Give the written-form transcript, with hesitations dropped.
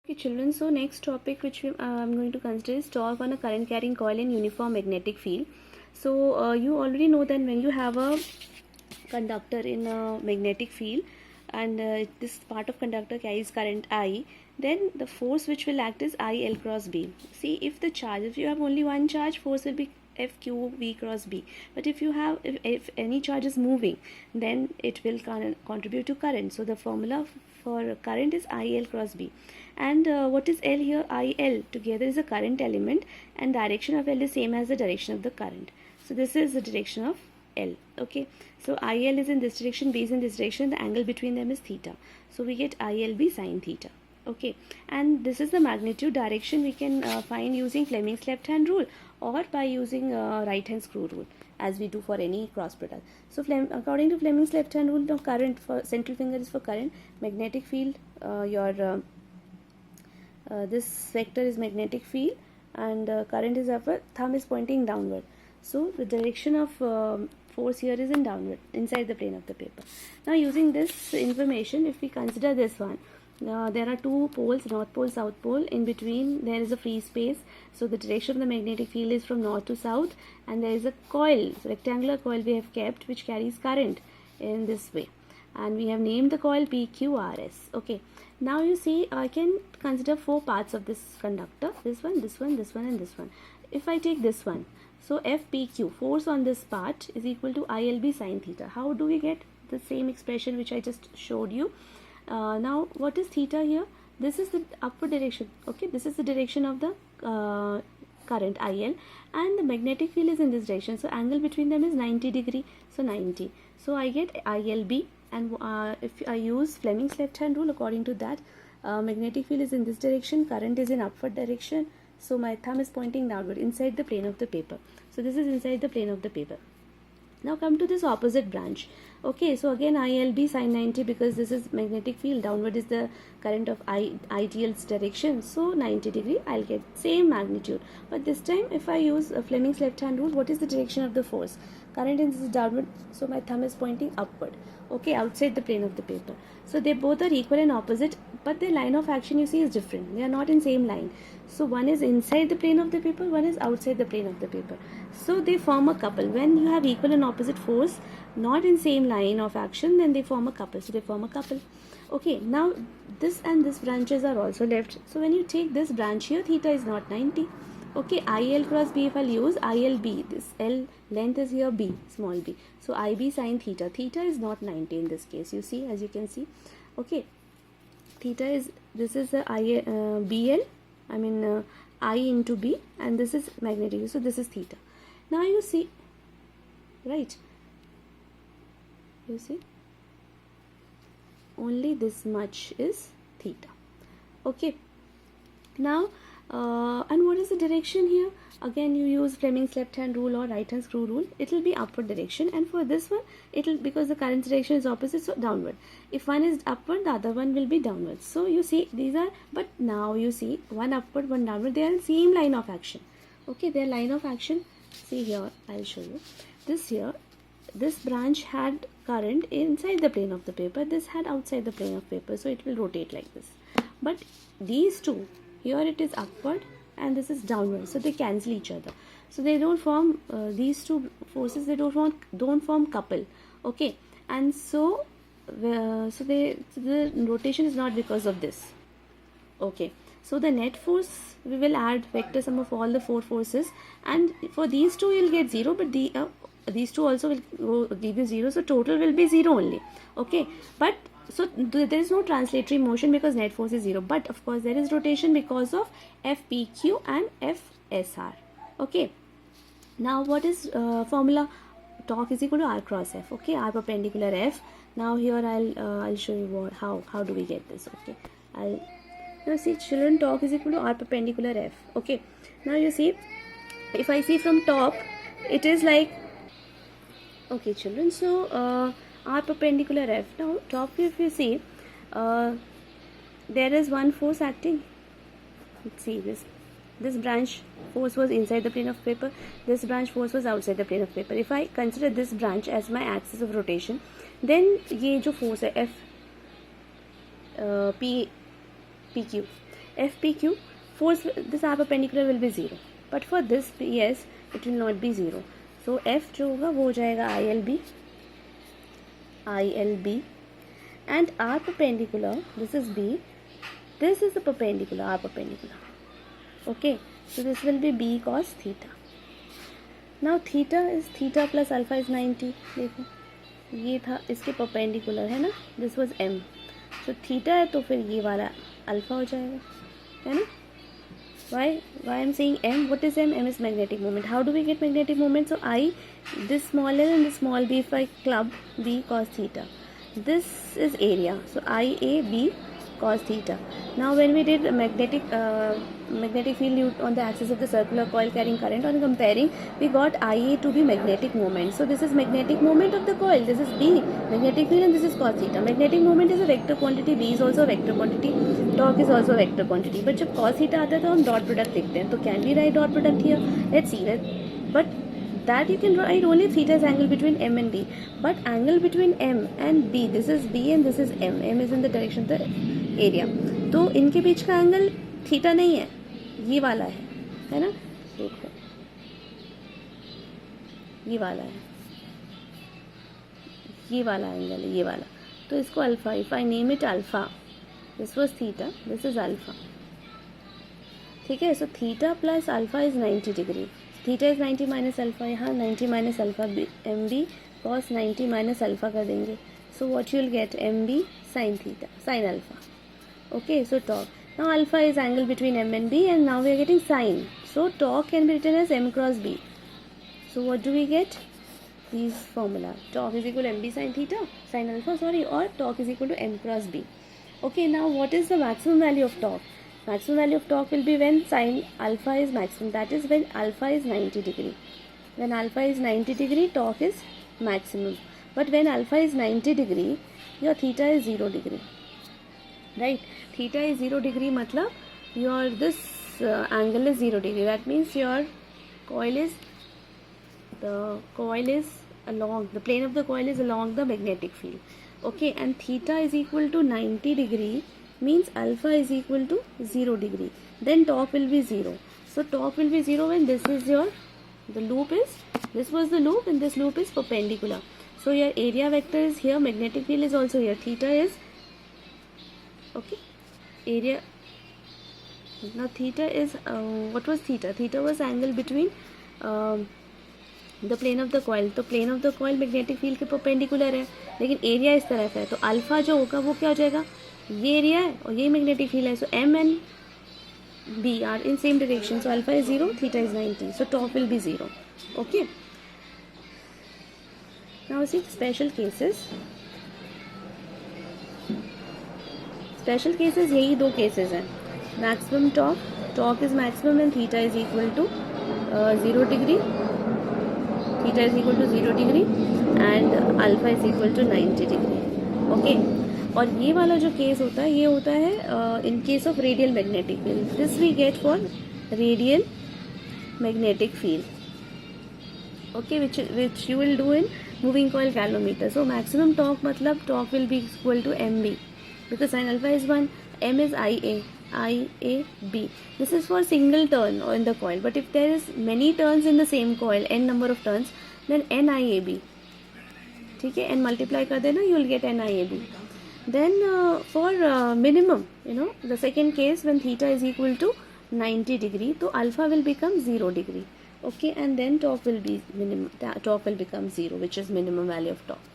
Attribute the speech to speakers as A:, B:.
A: Okay, children, so next topic which I'm going to consider is torque on a current carrying coil in uniform magnetic field. So you already know that when you have a conductor in a magnetic field and this part of conductor carries current I, then the force which will act is IL cross B. See, if you have only one charge, force will be FQV cross B. But if you have, if any charge is moving, then it will contribute to current. So the formula for current is IL cross B. And what is L here? IL together is a current element, and direction of L is same as the direction of the current. So this is the direction of L. Okay, so IL is in this direction, B is in this direction, the angle between them is theta. So we get ILB sine theta. Okay, and this is the magnitude. Direction we can find using Fleming's left hand rule or by using right hand screw rule, as we do for any cross product. So according to Fleming's left hand rule, now current for central finger is for current, magnetic field, this vector is magnetic field, and current is upward, thumb is pointing downward. So the direction of force here is in downward, inside the plane of the paper. Now using this information, if we consider this one, there are two poles, north pole, south pole. In between there is a free space, so the direction of the magnetic field is from north to south, and there is a coil, so rectangular coil we have kept, which carries current in this way, and we have named the coil PQRS. Okay, now you see, I can consider four parts of this conductor: this one, this one, this one, and this one. If I take this one, so FPQ, force on this part, is equal to ILB sine theta. How do we get the same expression which I just showed you? Now what is theta here? This is the upward direction. Okay, this is the direction of the current IL, and the magnetic field is in this direction, so angle between them is 90 degree, so 90. So I get ILB, and if I use Fleming's left hand rule, according to that, magnetic field is in this direction, current is in upward direction, so my thumb is pointing downward, inside the plane of the paper. So this is inside the plane of the paper. Now come to this opposite branch. Okay, so again ILB sine 90, because this is magnetic field, downward is the current of IGL's direction, so 90 degree, I'll get same magnitude. But this time if I use Fleming's left hand rule, what is the direction of the force? Current is downward, so my thumb is pointing upward. Okay, outside the plane of the paper. So they both are equal and opposite, but their line of action, you see, is different. They are not in same line. So one is inside the plane of the paper, one is outside the plane of the paper. So they form a couple. When you have equal and opposite force, not in same line of action, then they form a couple. So they form a couple. Okay, now this and this branches are also left. So when you take this branch here, theta is not 90. Okay, IL cross B, if I'll use ILB, this L length is here B, small b. So IB sine theta. Theta is not 90 in this case, you see, as you can see. Okay, theta is, this is the BL, I into B, and this is magnetic, so this is theta. Now you see, right, you see, only this much is theta. Okay, now and what is the direction here? Again, you use Fleming's left hand rule or right hand screw rule. It will be upward direction, and for this one, it will, because the current direction is opposite, so downward. If one is upward, the other one will be downward. So you see, these are, but now you see, one upward, one downward, they are in same line of action. Okay, their line of action, see here, I'll show you. This here, this branch had current inside the plane of the paper, this had outside the plane of paper, so it will rotate like this. But these two, here it is upward and this is downward, so they cancel each other. So they don't form, these two forces, they don't form couple. Okay, and so the rotation is not because of this. Okay, so the net force, we will add vector sum of all the four forces, and for these two you'll get 0, but these two also will give you 0, so total will be 0 only. Okay, but so there is no translatory motion because net force is 0, but of course there is rotation because of FPQ and FSR. Okay, now what is formula? Torque is equal to R cross F. Okay, R perpendicular F. Now here I'll show you how do we get this. Okay, now see, children, torque is equal to R perpendicular F. Okay, now you see, if I see from top, it is like, okay children, so R perpendicular F. Now top view, if you see, there is one force acting. Let's see, this branch force was inside the plane of paper, this branch force was outside the plane of paper. If I consider this branch as my axis of rotation, then ये जो force है F PQ, FPQ, force, this R perpendicular will be 0, but for this PS it will not be 0. So F जो होगा वो हो जाएगा ILB, and R perpendicular, this is B, this is the perpendicular, R perpendicular. Okay, so this will be B cos theta. Now theta is theta plus alpha is 90. देखो ये था इसके perpendicular है ना, this was M, so theta है तो फिर ये वाला अल्फा हो जाएगा, है ना. Why I'm saying M? What is M? M is magnetic moment. How do we get magnetic moment? So I, this small L and this small b, if I club B cos theta, this is area. So IAB cos theta. Now when we did magnetic field on the axis of the circular coil carrying current, on comparing, we got IA to be magnetic moment. So this is magnetic moment of the coil, this is B magnetic field, and this is cos theta. Magnetic moment is a vector quantity, B is also a vector quantity, torque is also a vector quantity. But जब cos theta आता है तो हम dot product देखते हैं, तो can we write dot product here? Let's see that. But that you can write only theta's angle between M and B, but angle between M and B, this is B and this is M. M is in the direction of the area, तो इनके बीच का angle theta नहीं है, ये वाला है ना. देखो ये वाला है, ये वाला एंगल है, ये वाला. तो इसको alpha, if I name it alpha, this was theta, this is alpha. ठीक है. So theta plus alpha is 90 degree. Theta is 90 minus alpha, यहाँ 90 minus alpha, M B cos 90 minus alpha कर देंगे. So what you will get, M B sine theta, sine alpha. Okay, so torque. Now alpha is angle between M and B, and now we are getting sine. So torque can be written as M cross B. So what do we get? These formula. Torque is equal to MB sin theta, sin alpha, sorry, or torque is equal to M cross B. Okay, now what is the maximum value of torque? Maximum value of torque will be when sin alpha is maximum. That is when alpha is 90 degree. When alpha is 90 degree, torque is maximum. But when alpha is 90 degree, your theta is 0 degree. Right, theta is 0 degree, matlab your this angle is 0 degree. That means your coil is, the coil is along, the plane of the coil is along the magnetic field. Okay, and theta is equal to 90 degree means alpha is equal to 0 degree. Then torque will be 0. So torque will be 0 when this is your, the loop is, this was the loop and this loop is perpendicular. So your area vector is here, magnetic field is also here. Theta is, okay, area. Now theta is, what was theta? Theta was angle between the plane of the coil. तो plane of the coil magnetic field के perpendicular है, लेकिन area इस तरफ है, तो alpha जो होगा वो क्या हो जाएगा, ये एरिया है और ये magnetic field है. So M and B are in same direction. So alpha is 0, theta is 90. So torque will be 0. Okay. Now see special cases. Special cases यही दो केसेस हैं. Maximum torque, torque is maximum and theta is equal to 0 degree, theta is equal to 0 degree and alpha is equal to 90 degree. Okay, और ये वाला जो case होता है, ये होता है in case of radial magnetic field. This we get for radial magnetic field. Okay, which you will do in moving coil galvanometer. So maximum torque मतलब torque will be equal to M B, because sin alpha is 1, M is IAB. This is for single turn or in the coil, but if there is many turns in the same coil, n number of turns, then NIAB. ठीक है, n multiply कर देना, you will get NIAB. Then for minimum, the second case when theta is equal to 90 degree, तो alpha will become 0 degree. Okay, and then torque will be minimum, torque will become 0, which is minimum value of torque.